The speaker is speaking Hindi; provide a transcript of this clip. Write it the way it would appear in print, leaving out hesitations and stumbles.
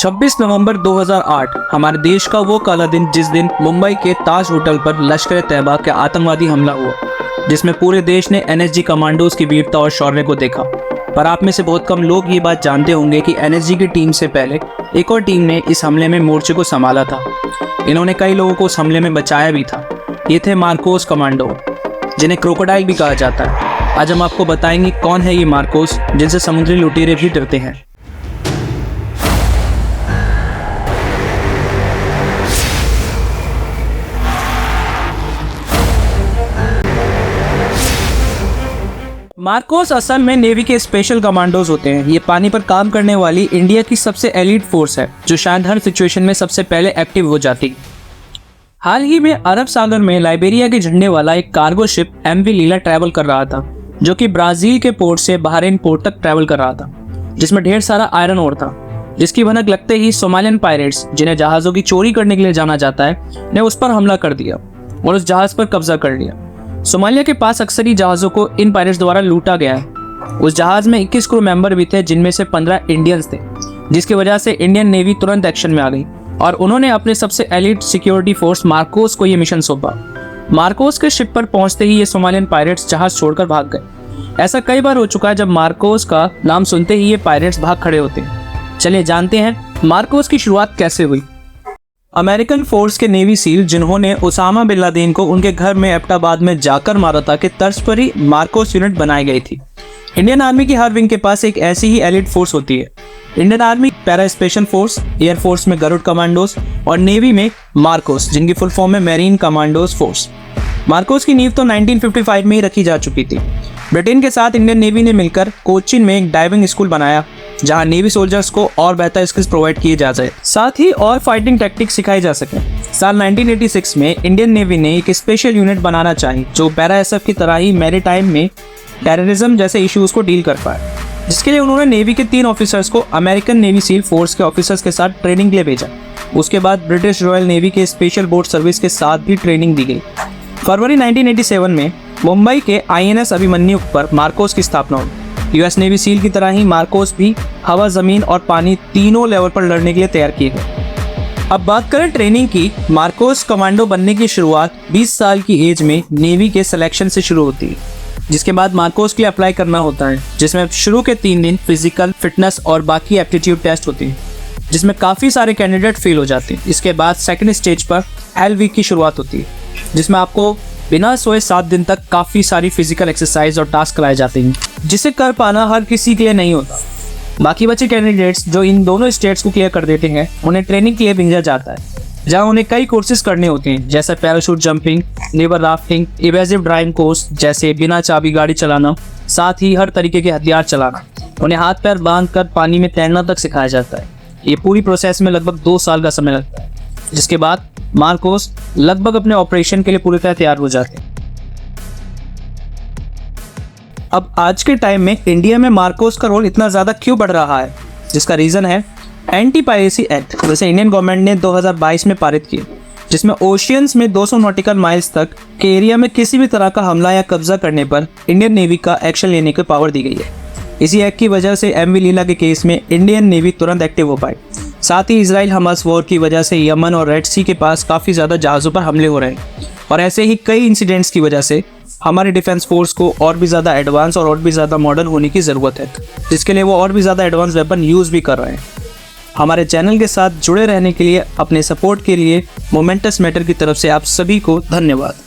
26 नवंबर 2008 हमारे देश का वो काला दिन जिस दिन मुंबई के ताज होटल पर लश्कर तैयबा का आतंकवादी हमला हुआ, जिसमें पूरे देश ने एनएसजी कमांडोज की वीरता और शौर्य को देखा। पर आप में से बहुत कम लोग ये बात जानते होंगे कि एनएसजी की टीम से पहले एक और टीम ने इस हमले में मोर्चे को संभाला था। इन्होंने कई लोगों को उस हमले में बचाया भी था। ये थे मार्कोस कमांडो, जिन्हें क्रोकोडाइल भी कहा जाता है। आज हम आपको बताएंगे कौन है ये मार्कोस, जिनसे समुद्री लुटेरे भी डरते हैं। मार्कोस असल में नेवी के स्पेशल कमांडोज होते हैं। ये पानी पर काम करने वाली इंडिया की सबसे एलीट फोर्स है, जो शायद हर सिचुएशन में सबसे पहले एक्टिव हो जाती। हाल ही में अरब सागर में लाइबेरिया के झंडे वाला एक cargo ship MV Lila travel कर रहा था, जो कि ब्राजील के पोर्ट से बहरीन पोर्ट तक ट्रैवल कर रहा था, जिसमें ढेर सारा आयरन ओर था। जिसकी भनक लगते ही सोमालियन पायरेट्स, जिन्हें जहाजों की चोरी करने के लिए जाना जाता है, ने उस पर हमला कर दिया और उस जहाज पर कब्जा कर लिया। सोमालिया के पास अक्सर ही जहाज़ों को इन पायरेट्स द्वारा लूटा गया है। उस जहाज़ में 21 क्रू मेंबर भी थे, जिनमें से 15 इंडियंस थे, जिसकी वजह से इंडियन नेवी तुरंत एक्शन में आ गई और उन्होंने अपने सबसे एलीट सिक्योरिटी फोर्स मार्कोस को ये मिशन सौंपा। मार्कोस के शिप पर पहुंचते ही ये सोमालियन पायरेट्स जहाज छोड़कर भाग गए। ऐसा कई बार हो चुका है, जब मार्कोस का नाम सुनते ही ये पायरेट्स भाग खड़े होते हैं। चलिए जानते हैं मार्कोस की शुरुआत कैसे हुई। अमेरिकन फोर्स के नेवी सील, जिन्होंने उसामा बिन लादेन को उनके घर में एबटाबाद में जाकर मारा था, के तर्ज पर ही मार्कोस यूनिट बनाई गई थी। इंडियन आर्मी की हर विंग के पास एक ऐसी ही एलिट फोर्स होती है। Indian army para special force, air force में गरुड़ कमांडोज और नेवी में मार्कोस, जिनकी फुल फॉर्म है मैरीन कमांडोज फोर्स। मार्कोस की नींव तो 1955 में ही रखी जा चुकी थी। ब्रिटेन के साथ इंडियन नेवी ने मिलकर कोचीन में एक डाइविंग स्कूल बनाया, जहां नेवी सोल्जर्स को और बेहतर स्किल्स प्रोवाइड किए जा सके, साथ ही और फाइटिंग टैक्टिक्स सिखाई जा सके। साल 1986 में इंडियन नेवी ने एक स्पेशल यूनिट बनाना चाहिए, जो पैरा एसएफ की तरह ही मैरीटाइम में टेररिज्म जैसे इश्यूज को डील कर पाए, जिसके लिए उन्होंने नेवी के 3 ऑफिसर्स को अमेरिकन नेवी सील फोर्स के ऑफिसर्स के साथ ट्रेनिंग के लिए भेजा। उसके बाद ब्रिटिश रॉयल नेवी के स्पेशल बोट सर्विस के साथ भी ट्रेनिंग दी गई। फरवरी 1987 में मुंबई के INS अभिमन्यु पर मार्कोस की स्थापना हुई। यूएस नेवी सील की तरह ही मार्कोस भी हवा, जमीन और पानी तीनों लेवल पर लड़ने के लिए तैयार किए गए। अब बात करें ट्रेनिंग की। मार्कोस कमांडो बनने की शुरुआत 20 साल की एज में नेवी के सिलेक्शन से शुरू होती है, जिसके बाद मार्कोस के लिए अप्लाई करना होता है, जिसमें शुरू के 3 दिन फिजिकल फिटनेस और बाकी एप्टीट्यूड टेस्ट होती है, जिसमें काफ़ी सारे कैंडिडेट फेल हो जाते हैं। इसके बाद सेकेंड स्टेज पर हेल वीक की शुरुआत होती है, जिसमें आपको बिना सोए 7 दिन तक काफ़ी सारी फिजिकल एक्सरसाइज और टास्क कराए जाते हैं, जिसे कर पाना हर किसी के लिए नहीं होता। बाकी बचे कैंडिडेट्स जो इन दोनों स्टेट्स को क्लियर कर देते हैं, उन्हें ट्रेनिंग के लिए भेजा जाता है, जहां उन्हें कई कोर्सेज करने होते हैं, जैसे parachute jumping, river rafting, evasive driving course जैसे बिना चाबी गाड़ी चलाना, साथ ही हर तरीके के हथियार चलाना। उन्हें हाथ पैर बांध कर पानी में तैरना तक सिखाया जाता है। ये पूरी प्रोसेस में लगभग 2 साल का समय लगता है, जिसके बाद मार्कोस लगभग अपने ऑपरेशन के लिए पूरी तरह तैयार हो जाते हैं। अब आज के टाइम में इंडिया में मार्कोस का रोल इतना ज़्यादा क्यों बढ़ रहा है, जिसका रीज़न है एंटी पायरेसी एक्ट, जिसे इंडियन गवर्नमेंट ने 2022 में पारित किया, जिसमें ओशियंस में 200 नॉटिकल माइल्स तक के एरिया में किसी भी तरह का हमला या कब्जा करने पर इंडियन नेवी का एक्शन लेने की पावर दी गई है। इसी एक्ट की वजह से एमवी लीला के केस में इंडियन नेवी तुरंत एक्टिव हो पाई। साथ ही इजराइल हमास वॉर की वजह से यमन और रेड सी के पास काफ़ी ज़्यादा जहाज़ों पर हमले हो रहे हैं, और ऐसे ही कई इंसिडेंट्स की वजह से हमारे डिफेंस फोर्स को और भी ज़्यादा एडवांस और भी ज़्यादा मॉडर्न होने की ज़रूरत है, जिसके लिए वो और भी ज़्यादा एडवांस वेपन यूज़ भी कर रहे हैं। हमारे चैनल के साथ जुड़े रहने के लिए, अपने सपोर्ट के लिए मोमेंटस मैटर की तरफ से आप सभी को धन्यवाद।